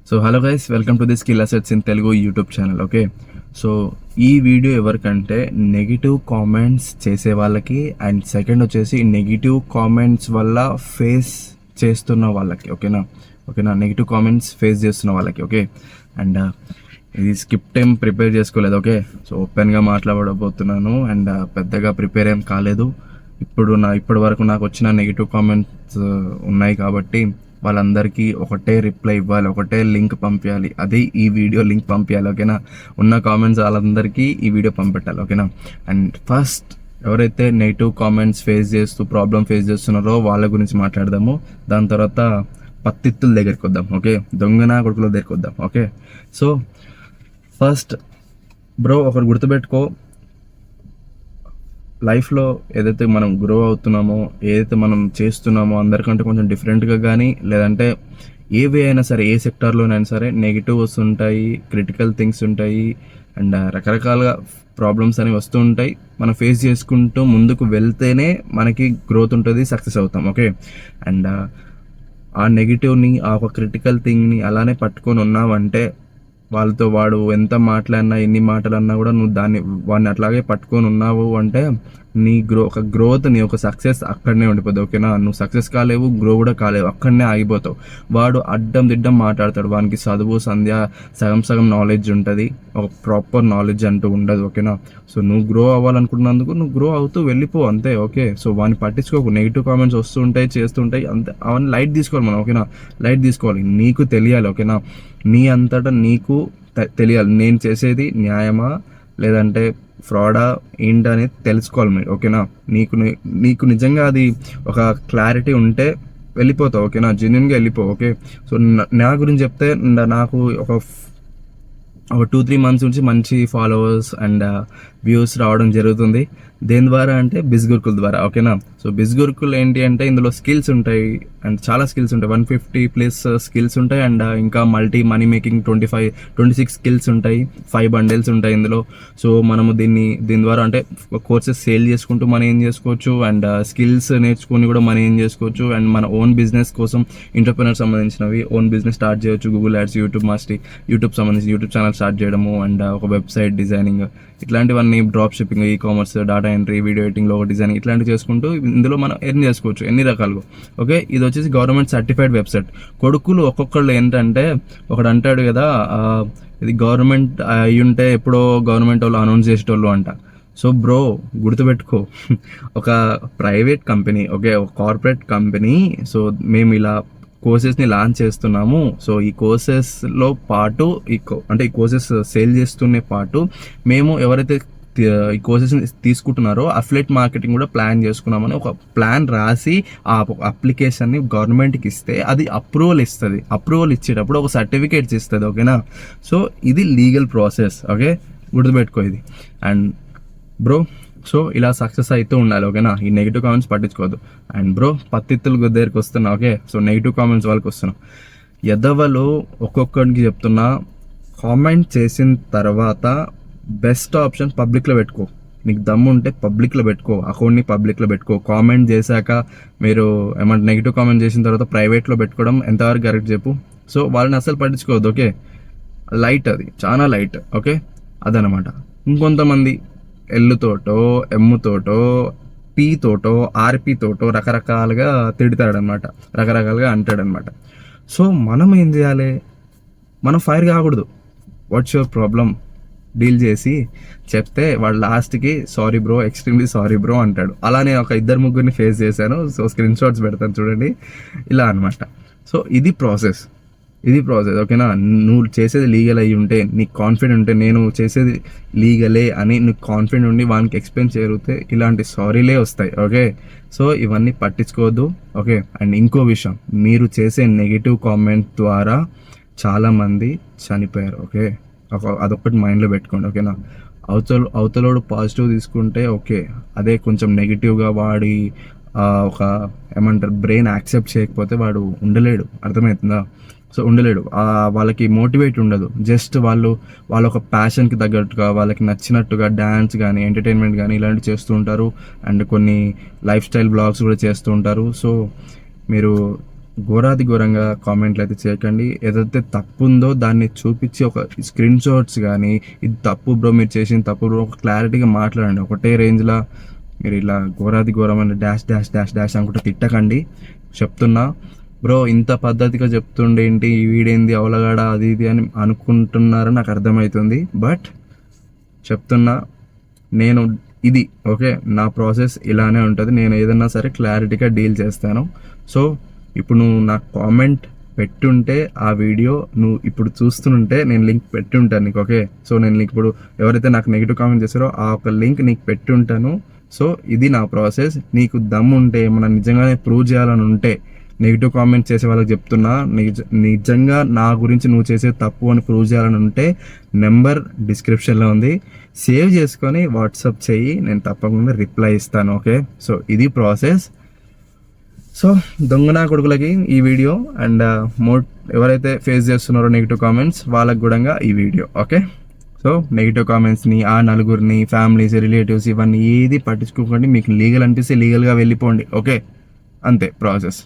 So hello guys, welcome to the skill assets in Telugu YouTube channel. Okay, so ఈ video ఎవరికంటే negative comments చేసే వాళ్ళకి, and second వచ్చేసి negative comments వల్ల face చేస్తున్న వాళ్ళకి. ఓకేనా, నెగిటివ్ కామెంట్స్ ఫేస్ చేస్తున్న వాళ్ళకి. ఓకే, అండ్ ఇది స్క్రిప్ట్ ఏం ప్రిపేర్ చేసుకోలేదు. ఓకే, సో ఓపెన్గా మాట్లాడబోతున్నాను అండ్ పెద్దగా ప్రిపేర్ ఏం కాలేదు. ఇప్పటి వరకు నాకు వచ్చిన నెగిటివ్ కామెంట్స్ ఉన్నాయి కాబట్టి వాళ్ళందరికీ ఒకటే రిప్లై ఇవ్వాలి, ఒకటే లింక్ పంపించాలి. అది ఈ వీడియో లింక్ పంపించాలి. ఓకేనా, ఉన్న కామెంట్స్ వాళ్ళందరికీ ఈ వీడియో పంపెట్టాలి. ఓకేనా, అండ్ ఫస్ట్ ఎవరైతే నెగిటివ్ కామెంట్స్ ప్రాబ్లం ఫేస్ చేస్తున్నారో వాళ్ళ గురించి మాట్లాడదాము. దాని తర్వాత పత్తిత్తుల దగ్గరికి వద్దాం. ఓకే, దొంగన కొడుకుల దగ్గరికి వద్దాం. ఓకే, సో ఫస్ట్ బ్రో ఒకటి గుర్తుపెట్టుకో, లైఫ్లో ఏదైతే మనం గ్రో అవుతున్నామో, ఏదైతే మనం చేస్తున్నామో అందరికంటే కొంచెం డిఫరెంట్గా కానీ, లేదంటే ఏవి అయినా సరే, ఏ సెక్టార్లోనైనా సరే నెగిటివ్స్ ఉంటాయి, క్రిటికల్ థింగ్స్ ఉంటాయి, అండ్ రకరకాల ప్రాబ్లమ్స్ అనేవి వస్తూ ఉంటాయి. మనం ఫేస్ చేసుకుంటూ ముందుకు వెళ్తేనే మనకి గ్రోత్ ఉంటుంది, సక్సెస్ అవుతాం. ఓకే, అండ్ ఆ నెగిటివ్ని, ఆ ఒక క్రిటికల్ థింగ్ని అలానే పట్టుకొని ఉన్నావంటే వాళ్ళతో వాడు ఎంత మాట్లాడినా, ఎన్ని మాటలు అన్నా కూడా నువ్వు వాడిని అట్లాగే పట్టుకొని ఉన్నావు అంటే నీ గ్రోత్, నీ ఒక సక్సెస్ అక్కడనే ఉండిపోద్ది. ఓకేనా, నువ్వు సక్సెస్ కాలేవు, గ్రో కూడా కాలేవు, అక్కడనే ఆగిపోతావు. వాడు అడ్డం దిడ్డం మాట్లాడతాడు, వానికి చదువు సంధ్య సగం నాలెడ్జ్ ఉంటుంది, ఒక ప్రాపర్ నాలెడ్జ్ అంటూ ఉండదు. ఓకేనా, సో నువ్వు గ్రో అవ్వాలనుకున్నందుకు నువ్వు గ్రో అవుతూ వెళ్ళిపో అంతే. ఓకే, సో వాడిని పట్టించుకోకు. నెగిటివ్ కామెంట్స్ వస్తుంటాయి, చేస్తుంటాయి, అంతే. అవన్నీ లైట్ తీసుకోవాలి మనం. ఓకేనా, లైట్ తీసుకోవాలి. నీకు తెలియాలి. ఓకేనా, నీ అంతటా నీకు తెలియాలి, నేను చేసేది న్యాయమా లేదంటే ఫ్రాడా ఏంటనేది తెలుసుకోవాలి మీరు. ఓకేనా, నీకు నిజంగా అది ఒక క్లారిటీ ఉంటే వెళ్ళిపోతావు. ఓకేనా, జెన్యున్గా వెళ్ళిపో. ఓకే, సో నా గురించి చెప్తే నాకు ఒక 2-3 మంత్స్ నుంచి మంచి ఫాలోవర్స్ అండ్ వ్యూస్ రావడం జరుగుతుంది. దేని ద్వారా అంటే బిజ్గురుకుల ద్వారా. ఓకేనా, సో బిజ్గురుకుల్ ఏంటి అంటే ఇందులో స్కిల్స్ ఉంటాయి, అండ్ చాలా స్కిల్స్ ఉంటాయి. 150+ స్కిల్స్ ఉంటాయి, అండ్ ఇంకా మనీ మేకింగ్ 26 స్కిల్స్ ఉంటాయి. 5 బండిల్స్ ఉంటాయి ఇందులో. సో మనము దీని ద్వారా అంటే కోర్సెస్ సేల్ చేసుకుంటూ మనీ ఏం చేసుకోవచ్చు, అండ్ స్కిల్స్ నేర్చుకుని కూడా మనీ ఏం చేసుకోవచ్చు, అండ్ మన ఓన్ బిజినెస్ కోసం ఎంటర్‌ప్రెన్యూర్ సంబంధించినవి ఓన్ బిజినెస్ స్టార్ట్ చేయొచ్చు. గూగుల్ యాడ్స్, యూట్యూబ్ సంబంధించి యూట్యూబ్ ఛానల్ స్టార్ట్ చేయడము, అండ్ ఒక వెబ్సైట్ డిజైనింగ్, ఇట్లాంటివన్నీ, drop shipping, ecommerce, data entry, video editing, logo designing, ఇట్లాంటివి చేసుకుంటూ ఇందులో మనం ఎర్న్ చేసుకోవచ్చు ఎన్ని రకాలుగా. ఓకే, ఇది వచ్చేసి గవర్నమెంట్ సర్టిఫైడ్ వెబ్సైట్. కొడుకులు ఒక్కొక్కళ్ళు ఏంటంటే, ఒకడు అంటాడు కదా, ఇది గవర్నమెంట్ అయి ఉంటే ఎప్పుడో గవర్నమెంట్ వాళ్ళు అనౌన్స్ చేసేటోళ్ళు అంట. సో బ్రో గుర్తుపెట్టుకో, ఒక ప్రైవేట్ కంపెనీ, ఓకే, ఒక కార్పొరేట్ కంపెనీ, సో మేము ఇలా కోర్సెస్ని లాంచ్ చేస్తున్నాము. సో ఈ కోర్సెస్లో పాటు అంటే ఈ కోర్సెస్ సేల్ చేస్తున్నే పాటు మేము ఎవరైతే ఈ కోర్సెస్ని తీసుకుంటున్నారో అఫిలియేట్ మార్కెటింగ్ కూడా ప్లాన్ చేసుకున్నామని ఒక ప్లాన్ రాసి ఆ అప్లికేషన్ని గవర్నమెంట్కి ఇస్తే అది అప్రూవల్ ఇస్తుంది. అప్రూవల్ ఇచ్చేటప్పుడు ఒక సర్టిఫికేట్స్ ఇస్తుంది. ఓకేనా, సో ఇది లీగల్ ప్రాసెస్. ఓకే, గుర్తుపెట్టుకో ఇది. అండ్ బ్రో, సో ఇలా సక్సెస్ అవుతూ ఉండాలి. ఓకేనా, ఈ నెగిటివ్ కామెంట్స్ పట్టించుకోవద్దు. అండ్ బ్రో, పత్తిత్తుల దగ్గరికి వస్తున్నా. ఓకే, సో నెగిటివ్ కామెంట్స్ వాళ్ళకి వస్తున్నా. ఎదవలు ఒక్కొక్కరికి చెప్తున్నా, కామెంట్ చేసిన తర్వాత బెస్ట్ ఆప్షన్ పబ్లిక్లో పెట్టుకో. నీకు దమ్ము ఉంటే పబ్లిక్లో పెట్టుకో, అకౌంట్ని పబ్లిక్లో పెట్టుకో. కామెంట్ చేశాక మీరు ఏమంటే నెగిటివ్ కామెంట్ చేసిన తర్వాత ప్రైవేట్లో పెట్టుకోవడం ఎంతవరకు కరెక్ట్ చెప్పు. సో వాళ్ళని అసలు పట్టించుకోవద్దు. ఓకే, లైట్, అది చాలా లైట్. ఓకే, అదనమాట. ఇంకొంతమంది ఎల్లుతోటో, ఎమ్ముతోటో, పీతోటో, ఆర్పీతోటో రకరకాలుగా తిడతాడనమాట, రకరకాలుగా అంటాడనమాట. సో మనం ఏం చేయాలి, మనం ఫైర్ కాకూడదు. వాట్స్ యువర్ ప్రాబ్లం డీల్ చేసి చెప్తే వాడు లాస్ట్కి sorry bro, extremely sorry bro అంటాడు. అలానే ఒక 2-3 ఫేస్ చేశాను. సో స్క్రీన్ షాట్స్ పెడతాను చూడండి, ఇలా అనమాట. సో ఇది ప్రాసెస్. ఓకేనా, నువ్వు చేసేది లీగల్ అయ్యి ఉంటే, నీకు కాన్ఫిడెంట్ ఉంటే, నేను చేసేది లీగలే అని నీకు కాన్ఫిడెంట్ ఉండి వానికి ఎక్స్ప్లెయిన్ చేయగలిగితే ఇలాంటి సారీలే వస్తాయి. ఓకే, సో ఇవన్నీ పట్టించుకోవద్దు. ఓకే, అండ్ ఇంకో విషయం, మీరు చేసే నెగిటివ్ కామెంట్ ద్వారా చాలామంది చనిపోయారు. ఓకే, అదొక్కటి మైండ్లో పెట్టుకోండి. ఓకేనా, అవతలోడు పాజిటివ్ తీసుకుంటే ఓకే, అదే కొంచెం నెగిటివ్గా వాడి ఒక ఏమంటారు బ్రెయిన్ యాక్సెప్ట్ చేయకపోతే వాడు ఉండలేడు. అర్థమవుతుందా? సో ఉండలేడు. వాళ్ళకి మోటివేట్ ఉండదు. జస్ట్ వాళ్ళ ఒక ప్యాషన్కి తగ్గట్టుగా, వాళ్ళకి నచ్చినట్టుగా డ్యాన్స్ కానీ, ఎంటర్టైన్మెంట్ కానీ ఇలాంటివి చేస్తూ ఉంటారు. అండ్ కొన్ని లైఫ్ స్టైల్ బ్లాగ్స్ కూడా చేస్తూ ఉంటారు. సో మీరు ఘోరాతి ఘోరంగా కామెంట్లు అయితే చేయకండి. ఏదైతే తప్పు ఉందో దాన్ని చూపించి ఒక స్క్రీన్ షాట్స్ కానీ, ఇది తప్పు బ్రో, మీరు చేసిన తప్పు బ్రో, ఒక క్లారిటీగా మాట్లాడండి. ఒకటే రేంజ్లో మీరు ఇలా ఘోరాతి ఘోరమైన డాష్ డాష్ డాష్ డాష్ అనుకుంటే తిట్టకండి. చెప్తున్నా బ్రో, ఇంత పద్ధతిగా చెప్తుండేంటి, వీడేంది అవలగాడ అది ఇది అని అనుకుంటున్నారని నాకు అర్థమవుతుంది. బట్ చెప్తున్నా, నేను ఇది ఓకే, నా ప్రాసెస్ ఇలానే ఉంటుంది. నేను ఏదన్నా సరే క్లారిటీగా డీల్ చేస్తాను. సో ఇప్పుడు నువ్వు నాకు కామెంట్ పెట్టుంటే ఆ వీడియో నువ్వు ఇప్పుడు చూస్తుంటే నేను లింక్ పెట్టుంటాను నీకు. ఓకే, సో నేను నీకు ఇప్పుడు ఎవరైతే నాకు నెగిటివ్ కామెంట్ చేస్తారో ఆ ఒక లింక్ నీకు పెట్టుంటాను. సో ఇది నా ప్రాసెస్. నీకు దమ్ము ఉంటే, ఏమన్నా నిజంగానే ప్రూవ్ చేయాలని ఉంటే, నెగిటివ్ కామెంట్ చేసే వాళ్ళకి చెప్తున్నా, నిజంగా నా గురించి నువ్వు చేసే తప్పు అని ప్రూవ్ చేయాలని ఉంటే నెంబర్ డిస్క్రిప్షన్లో ఉంది, సేవ్ చేసుకొని వాట్సాప్ చెయ్యి, నేను తప్పకుండా రిప్లై ఇస్తాను. ఓకే, సో ఇది ప్రాసెస్. సో దొంగనా కొడుకులకి ఈ వీడియో, అండ్ ఎవరైతే ఫేస్ చేస్తున్నారో నెగిటివ్ కామెంట్స్ వాళ్ళకి కూడా ఈ వీడియో. ఓకే, సో నెగిటివ్ కామెంట్స్ని, ఆ నలుగురిని, ఫ్యామిలీస్, రిలేటివ్స్ ఇవన్నీ ఏది పట్టించుకోకండి. మీకు లీగల్ అనిపిస్తే లీగల్గా వెళ్ళిపోండి. ఓకే, అంతే ప్రాసెస్.